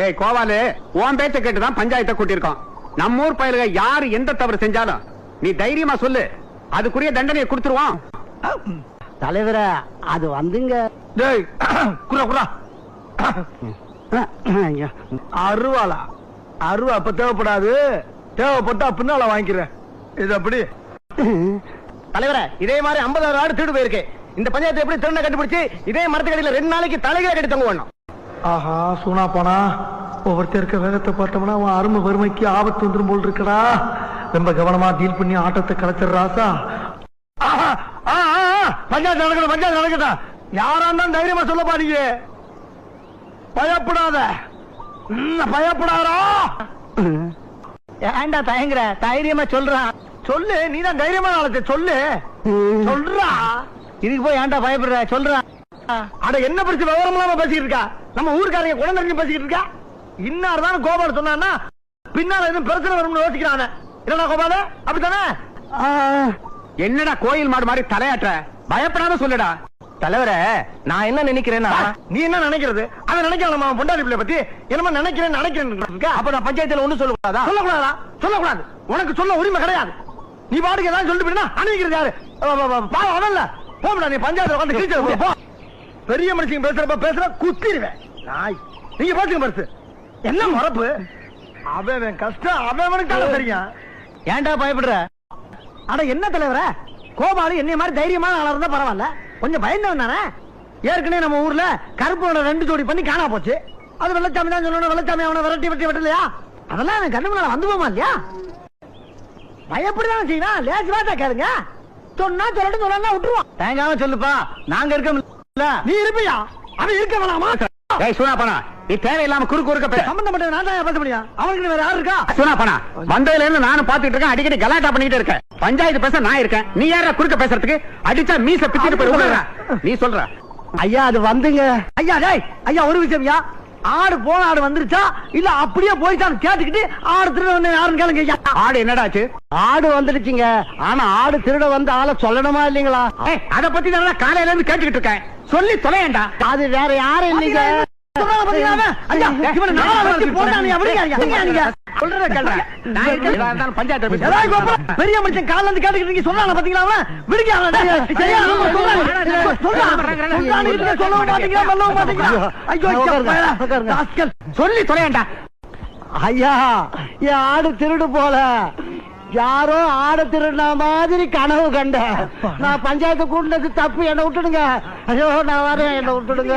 ஏய் கோவாலு, உன் பேச்ச கேட்டுதான் பஞ்சாயத்தை கூட்டியிருக்கோம். நம்ம ஊர் பயலுக யாரு எந்த தவறு செஞ்சாலும் நீ தைரியமா சொல்லு, அதுக்குரிய தண்டனையை கொடுத்துருவான். தலைவர அது வந்துங்க. டேய் குறா குறா அருவாளா? அருவா அப்ப தேவைப்படாது, தேவைப்பட்டா பின்னால வாங்கிக்கிறேன். இது அப்படி தலைவர இதே மாதிரி 50,000 ஆடு திருடு போயிருக்கு. இந்த பஞ்சாயத்து எப்படி திருண்ண கண்டுபிடிச்சு இதே மரத்துக்கடியில 2 நாளைக்கு தலைகளை கட்டி தங்க வேணும். ஆஹா சூனா போனா ஒவ்வொருத்தர் இருக்க வேகத்தை பார்த்தோம்னா அவன் அருமை வறுமைக்கு ஆபத்து வந்துரும் போல் இருக்கடா. ரொம்ப கவனமா டீல் பண்ணி ஆட்டத்தை கலைச்சிடுறாசா. பஞ்சாயத்து நடக்கணும், பஞ்சாயத்து நடக்கட்டும். யாரா இருந்தாலும் தைரியமா சொல்ல பாருங்க, பயப்படாத. பயப்படாதா? ஏண்டா தயங்குற? தைரியமா சொல்றான். சொல்லு, நீதான் தைரியமா நாளத்தை சொல்லு. சொல்றா. இதுக்கு போய் ஏண்டா பயப்படுற? சொல்றான். அட என்ன பிரச்சனை விவரம் இல்லாம பேசிக்கிட்டு இருக்கா? நம்ம ஊருக்காரங்க குழந்தைங்க பேசிக்கிட்டு இருக்கா. இன்னார்தான் கோபால் சொன்னா பின்னால எதுவும் பிரச்சனை வரும்னு யோசிக்கிறானே. என்னடா கோபால, அப்படித்தானே? என்னடா கோயில் மாடு மாதிரி தலையாட்ட? பயப்படாம சொல்லுடா. தலைவர நான் என்ன நினைக்கிறேன்னா, நீ என்ன நினைக்கிறது? அவன் நினைக்கலாம் நம்ம பொண்டாடி பிள்ளை பத்தி என்னமா நினைக்கிறேன் நினைக்கிறேன். அப்ப நான் பஞ்சாயத்துல ஒண்ணு சொல்லக்கூடாதா? சொல்லக்கூடாதா? சொல்லக்கூடாது. உனக்கு சொல்ல உரிமை கிடையாது. நீ பாட்டுக்கு ஏதாவது சொல்லிட்டு போயினா அணிவிக்கிறது யாரு? பாவம் அவன்ல. போடா நீ பஞ்சாயத்துல உட்காந்து கிழிச்சு போ. பெரிய மனுஷங்க பேசுறப்ப பேசுற குத்திடுவேன். நாய் நீங்க பேசுங்க பரிசு. என்ன மறப்பு? அவன் கஷ்டம் அவனுக்கு தெரியும். ஏன்டா பயப்படுற? அட என்ன தலைவர, கோபாலு என்னைய மாதிரி தைரியமான ஆளா இருந்தா பரவாயில்ல, கொஞ்சம் பயந்தவன் தானே. ஏற்கனவே நம்ம ஊர்ல கருப்போட 2 ஜோடி பண்ணி காணா போச்சு. அது வெள்ளச்சாமி தான் சொல்லணும். வெள்ளச்சாமி அவனை விரட்டி வெட்டி வெட்டலையா? அதெல்லாம் எனக்கு கண்ணு முன்னால வந்து போமா இல்லையா? பயப்படிதான் செய்யணும். லேசு வாட்டா கேளுங்க. சொன்னா சொல்லட்டும், சொல்லலாம் விட்டுருவான். தயங்காம சொல்லுப்பா, நாங்க இருக்கோம். நீ இருப்பியா? அவன் இருக்க வேணாமா? ஏய் சுனா பண்ணா, நீ தேவையில்லாம குறுக்க பேச. சம்பந்தப்பட்ட நான் தான் பேச முடியும். அவனுக்கு வேற யாரு இருக்கா? சுனா பண்ணா, வந்ததுல இருந்து நானும் பாத்துட்டு இருக்கேன். அடிக்கடி கலாட்டா பண்ணிட்டு இருக்கேன். பஞ்சாயத்து பேச நான் இருக்கேன். நீ யாரா குறுக்க பேசுறதுக்கு? அடிச்சா மீச பிச்சுட்டு போய் நீ சொல்ற. ஐயா அது வந்துங்க. ஐயா டேய் ஐயா, ஒரு விஷயம். ஆடு போன ஆடு வந்துருச்சா இல்ல அப்படியே போயிட்டான்னு கேட்டுக்கிட்டு ஆடு திருட வந்து யாருன்னு கேளுங்க ஐயா. ஆடு என்னடாச்சு? ஆடு வந்துடுச்சுங்க. ஆனா ஆடு திருட வந்து ஆளை சொல்லணுமா இல்லீங்களா? அத பத்தி தான் காலையில இருந்து கேட்டுக்கிட்டு இருக்கேன். சொல்லி தொலையண்டா. அது வேற யாரும் இல்லைங்க. பெரிய மனுஷன் கால இருந்து கேட்டுக்கிட்டு சொன்னாங்க பாத்தீங்களா? சொல்லி தொலையண்டா. ஐயா என் ஆடு திருடு போல, யாரோ ஆடு திருடின மாதிரி கனவு கண்ட. நான் பஞ்சாயத்து கூட்டினது தப்பு, என்ன விட்டுடுங்க. ஐயோ நான் வரேன், என்ன விட்டுடுங்க.